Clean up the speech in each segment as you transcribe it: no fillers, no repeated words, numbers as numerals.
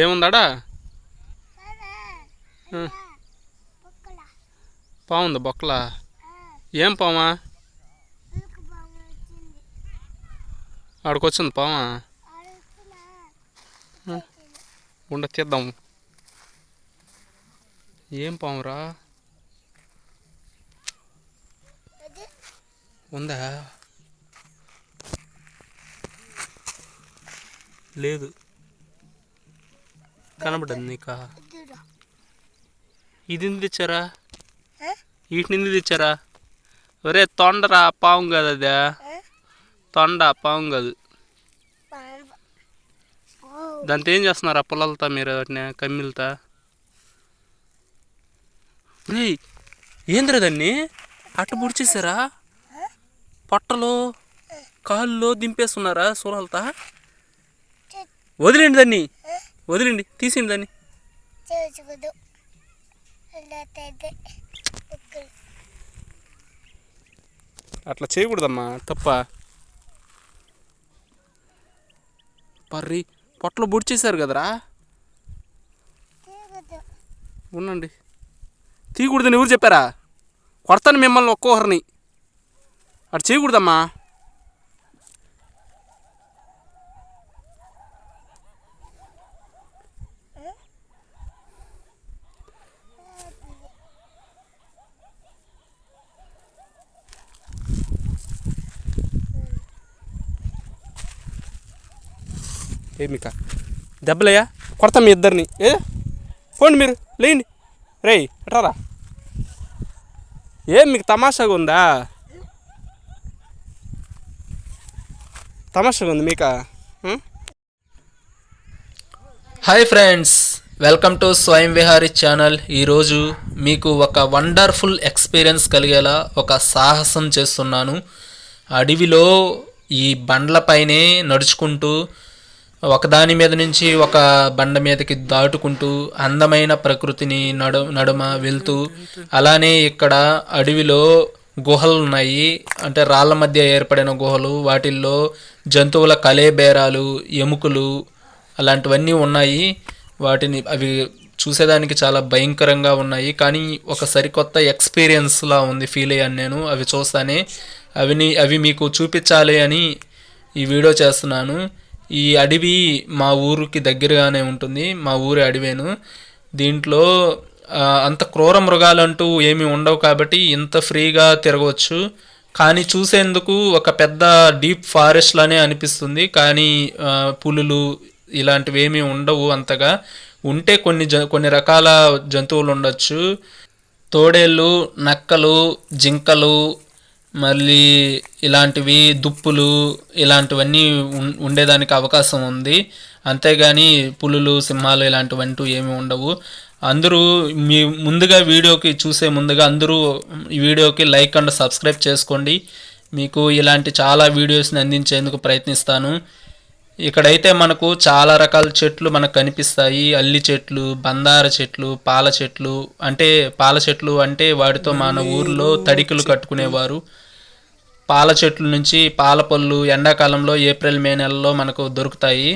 ఏముందాడా? పావుందా బొక్కలా? ఏం పామా? ఆడికొచ్చింది పామా? ఉండ తీద్దాం. ఏం పామురా? ఉందా? లేదు, కనబడింది నీకా? ఇది ఎందుకు తెచ్చారా? వీటిని ఎందుకు తెచ్చారా? ఒరే తొండరా, పాము కాదు అదే. తొండ పాము కాదు. దాంతో ఏం చేస్తున్నారా పొలాలతో మీరు? వాటిని కమ్మిలతో ఏంద్రా దాన్ని అట్ట పుడిచేసారా? పొట్టలు కాళ్ళు దింపేస్తున్నారా సూరాలతో? వదిలేండి దాన్ని, వదిలేండి, తీసేయండి దాన్ని. అట్లా చేయకూడదమ్మా, తప్ప. పర్రి పొట్టలు బుడిచేశారు కదరా. ఉండండి, తీయకూడదని ఎవరు చెప్పారా? కొడతాను మిమ్మల్ని ఒక్కొక్కరిని. అటు చేయకూడదమ్మా. ఏమికా దెబ్బలయ్యా, కొడతాం మీ ఇద్దరిని. పోండి మీరు, లేండి. రేయ్ అట్రారా. ఏం మీకు తమాషాగా ఉందా? తమాషాగా ఉంది మీకా? హాయ్ ఫ్రెండ్స్, వెల్కమ్ టు స్వయం విహారీ ఛానల్. ఈరోజు మీకు ఒక వండర్ఫుల్ ఎక్స్పీరియన్స్ కలిగేలా ఒక సాహసం చేస్తున్నాను. అడవిలో ఈ బండ్లపైనే నడుచుకుంటూ ఒకదాని మీద నుంచి ఒక బండ మీదకి దాటుకుంటూ అందమైన ప్రకృతిని నడుమ వెళ్తూ, అలానే ఇక్కడ అడవిలో గుహలు ఉన్నాయి. అంటే రాళ్ళ మధ్య ఏర్పడిన గుహలు, వాటిల్లో జంతువుల కలేబేరాలు, ఎముకలు అలాంటివన్నీ ఉన్నాయి. అవి చూసేదానికి చాలా భయంకరంగా ఉన్నాయి, కానీ ఒక సరికొత్త ఎక్స్పీరియన్స్లా ఉంది, ఫీల్ అయ్యాను నేను అవి చూస్తానే. అవి మీకు చూపించాలి అని ఈ వీడియో చేస్తున్నాను. ఈ అడవి మా ఊరికి దగ్గరగానే ఉంటుంది, మా ఊరి అడవేను. దీంట్లో అంత క్రూర మృగాలంటూ ఏమీ ఉండవు కాబట్టి ఇంత ఫ్రీగా తిరగవచ్చు. కానీ చూసేందుకు ఒక పెద్ద డీప్ ఫారెస్ట్ లానే అనిపిస్తుంది, కానీ పులులు ఇలాంటివి ఏమీ ఉండవు అంతగా. ఉంటే కొన్ని రకాల జంతువులు ఉండొచ్చు. తోడేళ్ళు, నక్కలు, జింకలు, మళ్ళీ ఇలాంటివి దుప్పులు, ఇలాంటివన్నీ ఉండేదానికి అవకాశం ఉంది. అంతేగాని పులులు, సింహాలు ఇలాంటివంటూ ఏమీ ఉండవు. అందరూ ముందుగా వీడియోకి చూసే ముందుగా అందరూ ఈ వీడియోకి లైక్ అండ్ సబ్స్క్రైబ్ చేసుకోండి. మీకు ఇలాంటి చాలా వీడియోస్ని అందించేందుకు ప్రయత్నిస్తాను. ఇక్కడైతే మనకు చాలా రకాల చెట్లు మనకు కనిపిస్తాయి. అల్లి చెట్లు, బందార చెట్లు, పాల చెట్లు. పాల చెట్లు అంటే వాటితో మన ఊర్లో తడికలు కట్టుకునేవారు. పాల చెట్ల నుంచి పాల పళ్ళు ఎండాకాలంలో ఏప్రిల్ మే నెలలో మనకు దొరుకుతాయి.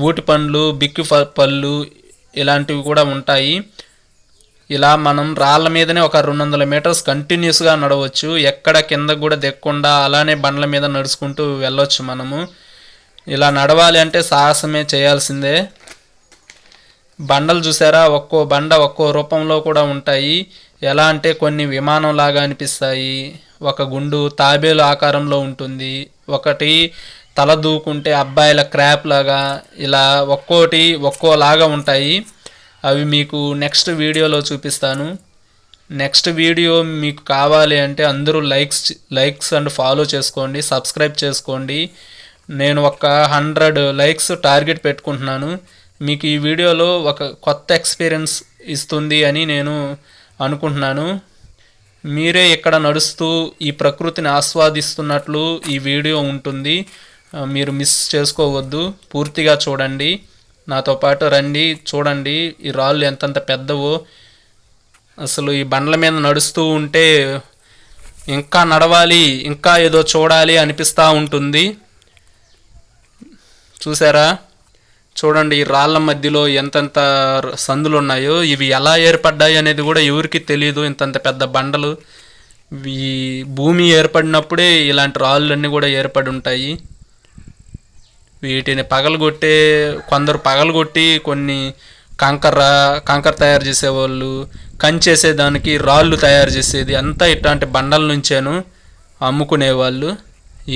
ఊటి పండ్లు, బిక్కి పళ్ళు ఇలాంటివి కూడా ఉంటాయి. ఇలా మనం రాళ్ళ మీదనే ఒక 200 మీటర్స్ కంటిన్యూస్గా నడవచ్చు, ఎక్కడ కింద కూడా దిక్కకుండా అలానే బండ్ల మీద నడుచుకుంటూ వెళ్ళొచ్చు మనము. ఇలా నడవాలి అంటే సాహసమే చేయాల్సిందే. బండలు చూసారా, ఒక్కో బండ ఒక్కో రూపంలో కూడా ఉంటాయి. ఎలా అంటే కొన్ని విమానం లాగా అనిపిస్తాయి, ఒక గుండు తాబేలు ఆకారంలో ఉంటుంది, ఒకటి తల దూకుంటే అబ్బాయిల క్రాప్ లాగా, ఇలా ఒక్కోటి ఒక్కోలాగా ఉంటాయి. అవి మీకు నెక్స్ట్ వీడియోలో చూపిస్తాను. నెక్స్ట్ వీడియో మీకు కావాలి అంటే అందరూ లైక్స్ అండ్ ఫాలో చేసుకోండి, సబ్స్క్రైబ్ చేసుకోండి. నేను ఒక 100 లైక్స్ టార్గెట్ పెట్టుకుంటున్నాను. మీకు ఈ వీడియోలో ఒక కొత్త ఎక్స్పీరియన్స్ ఇస్తుంది అని నేను అనుకుంటున్నాను. మీరే ఇక్కడ నడుస్తూ ఈ ప్రకృతిని ఆస్వాదిస్తున్నట్లు ఈ వీడియో ఉంటుంది. మీరు మిస్ చేసుకోవద్దు, పూర్తిగా చూడండి. నాతో పాటు రండి, చూడండి ఈ రాళ్ళు ఎంతంత పెద్దవో. అసలు ఈ బండ్ల మీద నడుస్తూ ఉంటే ఇంకా నడవాలి, ఇంకా ఏదో చూడాలి అనిపిస్తూ ఉంటుంది. చూసారా, చూడండి ఈ రాళ్ళ మధ్యలో ఎంతెంత సందులు ఉన్నాయో, ఇవి ఎలా ఏర్పడ్డాయి అనేది కూడా ఎవరికి తెలియదు. ఇంతంత పెద్ద బండలు, ఈ భూమి ఏర్పడినప్పుడే ఇలాంటి రాళ్ళన్నీ కూడా ఏర్పడి ఉంటాయి. వీటిని పగలగొట్టే కొందరు పగలగొట్టి కొన్ని కంకర తయారు చేసేవాళ్ళు, కంచేసేదానికి రాళ్ళు తయారు చేసేది అంతా ఇట్లాంటి బండల నుంచేను అమ్ముకునేవాళ్ళు.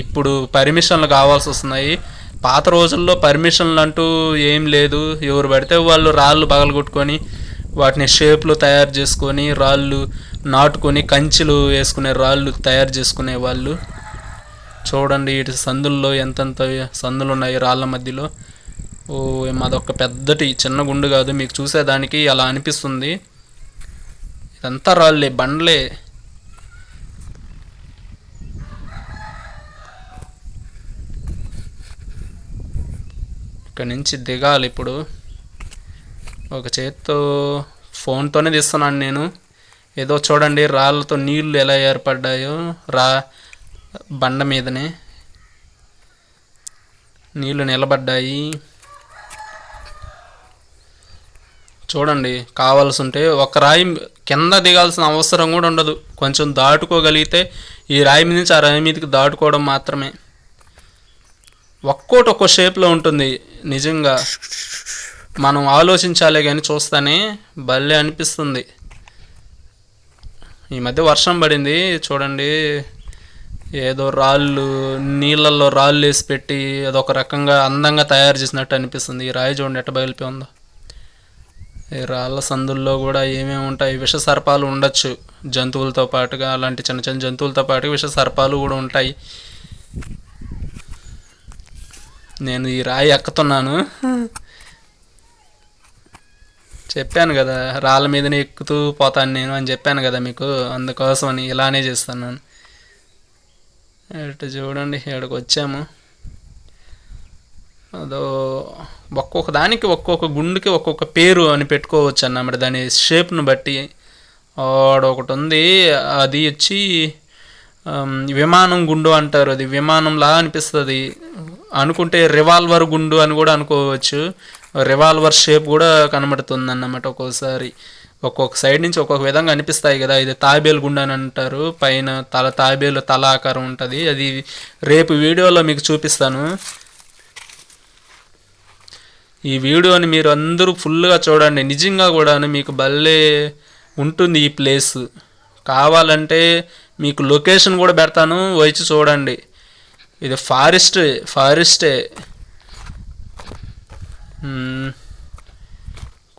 ఇప్పుడు పర్మిషన్లు కావాల్సి వస్తున్నాయి. పాత రోజుల్లో పర్మిషన్లు అంటూ ఏం లేదు. ఎవరు పడితే వాళ్ళు రాళ్ళు పగలగొట్టుకొని వాటిని షేప్లు తయారు చేసుకొని రాళ్ళు నాటుకొని కంచెలు వేసుకునే రాళ్ళు తయారు చేసుకునే వాళ్ళు. చూడండి ఇటు సందుల్లో ఎంతెంత సందులు ఉన్నాయి రాళ్ళ మధ్యలో. ఓ మాదొక పెద్దటి చిన్న గుండు కాదు, మీకు చూసేదానికి అలా అనిపిస్తుంది. ఇదంతా రాళ్ళే, బండ్లే. ఇక్కడ నుంచి దిగాలి ఇప్పుడు. ఒక చేత్తో ఫోన్తోనే తీస్తున్నాను నేను. ఏదో చూడండి రాళ్ళతో నీళ్లు ఎలా ఏర్పడ్డాయో, బండ మీదనే నీళ్లు నిలబడ్డాయి. చూడండి కావాల్సి ఉంటే ఒక రాయి కింద దిగాల్సిన అవసరం కూడా ఉండదు. కొంచెం దాటుకోగలిగితే ఈ రాయి మీద నుంచి ఆ రాయి మీదకి దాటుకోవడం మాత్రమే. ఒక్కోటి ఒక్కో షేప్లో ఉంటుంది. నిజంగా మనం ఆలోచించాలే కానీ చూస్తానే భలే అనిపిస్తుంది. ఈ మధ్య వర్షం పడింది చూడండి, ఏదో రాళ్ళు నీళ్ళల్లో రాళ్ళు వేసి పెట్టి అదొక రకంగా అందంగా తయారు చేసినట్టు అనిపిస్తుంది. ఈ రాయి చూడండి ఎట్ట బయలిపోయి ఉందో. ఈ రాళ్ళ సందుల్లో కూడా ఏమేమి ఉంటాయి, విష సర్పాలు ఉండొచ్చు జంతువులతో పాటుగా. అలాంటి చిన్న చిన్న జంతువులతో పాటుగా విష సర్పాలు కూడా ఉంటాయి. నేను ఈ రాయి ఎక్కుతున్నాను, చెప్పాను కదా రాళ్ళ మీదనే ఎక్కుతూ పోతాను నేను అని చెప్పాను కదా మీకు. అందుకోసమని ఇలానే చేస్తున్నాను. ఇటు చూడండి ఇక్కడికి వచ్చాము. అదో ఒక్కొక్క దానికి ఒక్కొక్క గుండుకి ఒక్కొక్క పేరు అని పెట్టుకోవచ్చు అన్నమాట, దాని షేప్ను బట్టి. ఒకటి ఉంది, అది వచ్చి విమానం గుండు అంటారు. అది విమానంలా అనిపిస్తుంది అనుకుంటే రివాల్వర్ గుండు అని కూడా అనుకోవచ్చు. రివాల్వర్ షేప్ కూడా కనబడుతుంది అన్నమాట ఒక్కోసారి. ఒక్కొక్క సైడ్ నుంచి ఒక్కొక్క విధంగా అనిపిస్తాయి కదా. ఇది తాబేలు గుండు అని అంటారు. పైన తాబేలు తల ఆకారం ఉంటుంది. అది రేపు వీడియోలో మీకు చూపిస్తాను. ఈ వీడియోని మీరు అందరూ ఫుల్గా చూడండి. నిజంగా కూడా మీకు భలే ఉంటుంది ఈ ప్లేస్. కావాలంటే మీకు లొకేషన్ కూడా పెడతాను, వచ్చి చూడండి. ఇది ఫారెస్టే.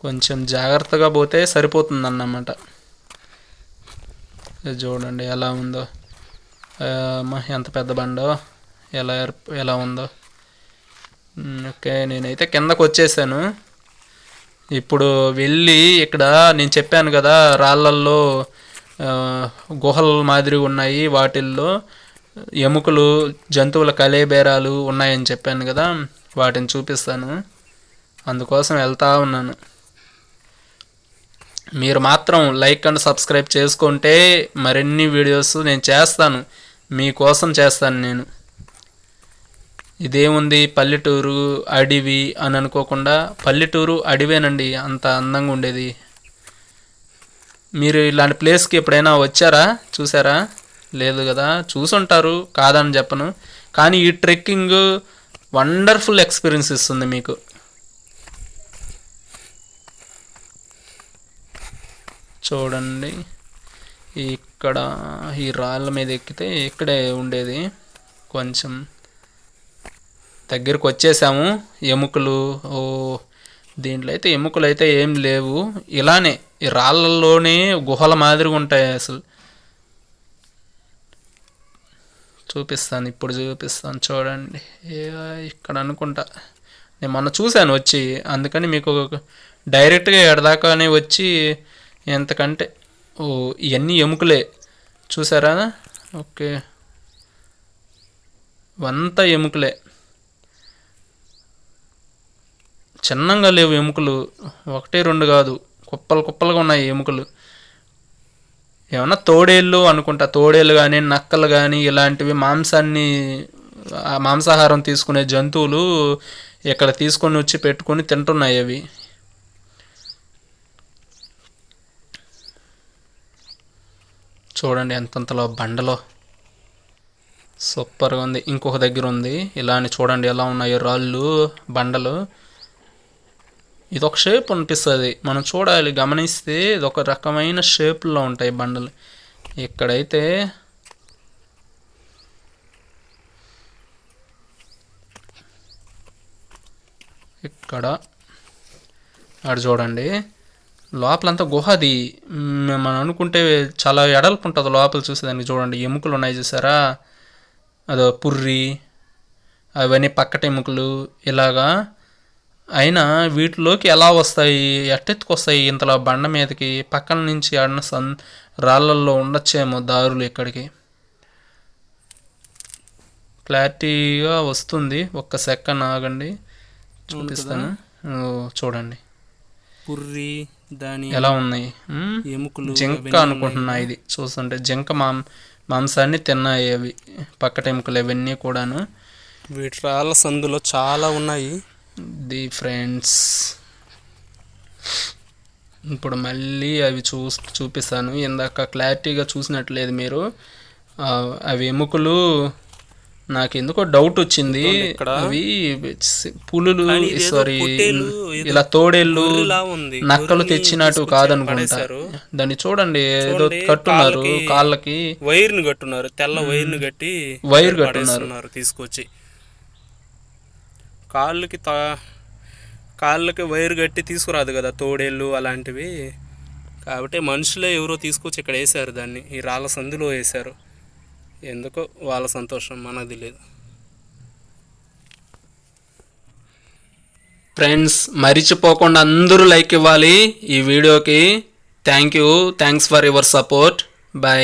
కొంచెం జాగ్రత్తగా పోతే సరిపోతుంది అన్నమాట. చూడండి ఎలా ఉందో, ఎంత పెద్ద బండో, ఎలా ఉందో. ఓకే నేనైతే కిందకు వచ్చేసాను. ఇప్పుడు వెళ్ళి ఇక్కడ నేను చెప్పాను కదా రాళ్ళల్లో గుహల మాదిరి ఉన్నాయి, వాటిల్లో ఎముకలు జంతువుల కళేబేరాలు ఉన్నాయని చెప్పాను కదా, వాటిని చూపిస్తాను. అందుకోసం వెళ్తా ఉన్నాను. మీరు మాత్రం లైక్ అండ్ సబ్స్క్రైబ్ చేసుకుంటే మరిన్ని వీడియోస్ నేను చేస్తాను, మీకోసం చేస్తాను నేను. ఇదేముంది పల్లెటూరు అడవి అని అనుకోకుండా, పల్లెటూరు అడవేనండి అంత అందంగా ఉండేది. మీరు ఇలాంటి ప్లేస్కి ఎప్పుడైనా వచ్చారా, చూసారా? లేదు కదా, చూసుంటారు కాదని చెప్పను. కానీ ఈ ట్రెక్కింగ్ వండర్ఫుల్ ఎక్స్పీరియన్స్ ఇస్తుంది మీకు. చూడండి ఇక్కడ ఈ రాళ్ళ మీద ఎక్కితే ఇక్కడే ఉండేది. కొంచెం దగ్గరికి వచ్చేసాము. ఎముకలు, దీంట్లో అయితే ఎముకలు అయితే ఏం లేవు. ఇలానే ఈ రాళ్ళల్లోనే గుహల మాదిరిగా ఉంటాయి. అసలు చూపిస్తాను, ఇప్పుడు చూపిస్తాను చూడండి. ఇక్కడ అనుకుంటా నేను మొన్న చూశాను వచ్చి, అందుకని మీకు డైరెక్ట్గా ఎడదాకానే వచ్చి ఎంతకంటే ఇవన్నీ ఎముకలే చూసారా? ఓకే ఇవంతా ఎముకలే, చిన్నంగా లేవు ఎముకలు, 1-2 కాదు, కుప్పలుగా ఉన్నాయి ఎముకలు. ఏమన్నా తోడేళ్ళు అనుకుంటా, తోడేళ్ళు కానీ నక్కలు కానీ ఇలాంటివి మాంసాహారం తీసుకునే జంతువులు ఇక్కడ తీసుకొని వచ్చి పెట్టుకొని తింటున్నాయి అవి. చూడండి ఎంతంతలో బండలో సూపర్గా ఉంది. ఇంకొక దగ్గర ఉంది ఇలా అని, చూడండి ఎలా ఉన్నాయో రాళ్ళు బండలు. ఇదొక షేప్ అనిపిస్తుంది, మనం చూడాలి గమనిస్తే ఇదొక రకమైన షేప్లో ఉంటాయి బండలు. ఇక్కడైతే ఇక్కడ అక్కడ చూడండి లోపలంతా గుహ. అది మనం అనుకుంటే చాలా ఎడల్పు ఉంటుంది లోపల చూసేదానికి. చూడండి ఎముకలు ఉన్నాయి చూసారా, అదో పుర్రి అవన్నీ పక్కట ఎముకలు ఇలాగా. అయినా వీటిలోకి ఎలా వస్తాయి, ఎట్టెత్తుకొస్తాయి ఇంతలో బండ మీదకి? పక్కన నుంచి ఆడిన రాళ్ళల్లో ఉండొచ్చేమో దారులు ఇక్కడికి. క్లారిటీగా వస్తుంది, ఒక్క సెకండ్ ఆగండి చూపిస్తాను. చూడండి పుర్రి దాని ఎలా ఉన్నాయి, ఎముకలు జింక అనుకుంటున్నా ఇది చూస్తుంటే. జింక మాంసాన్ని తిన్నాయి అవి, పక్కట ఎముకలు అవన్నీ కూడాను. వీటి రాళ్ళ సందులో చాలా ఉన్నాయి. ది ఫ్రెండ్స్ ఇప్పుడు మళ్ళీ అవి చూపిస్తాను. ఇందాక క్లారిటీగా చూసినట్లేదు మీరు. అవి ఎముకలు నాకు ఎందుకో డౌట్ వచ్చింది. అవి పులులు, సారీ ఇలా తోడేళ్ళు నక్కలు తెచ్చినట్టు కాదనుకుంటా. దాన్ని చూడండి ఏదో కట్టున్నారు కాళ్ళకి, వైర్ను కట్టున్నారు, తెల్ల వైర్ను కట్టి వైర్ కట్టున్నారు తీసుకొచ్చి. కాళ్ళకి వైర్ కట్టి తీసుకురాదు కదా తోడేళ్ళు అలాంటివి. కాబట్టి మనుషులే ఎవరో తీసుకొచ్చి ఇక్కడ వేశారు, దాన్ని ఈ రాళ్ళ సందులో వేశారు. ఎందుకో వాళ్ళ సంతోషం, మనకు తెలియదు. ఫ్రెండ్స్ మరిచిపోకుండా అందరూ లైక్ ఇవ్వాలి ఈ వీడియోకి. Thanks for your support. Bye.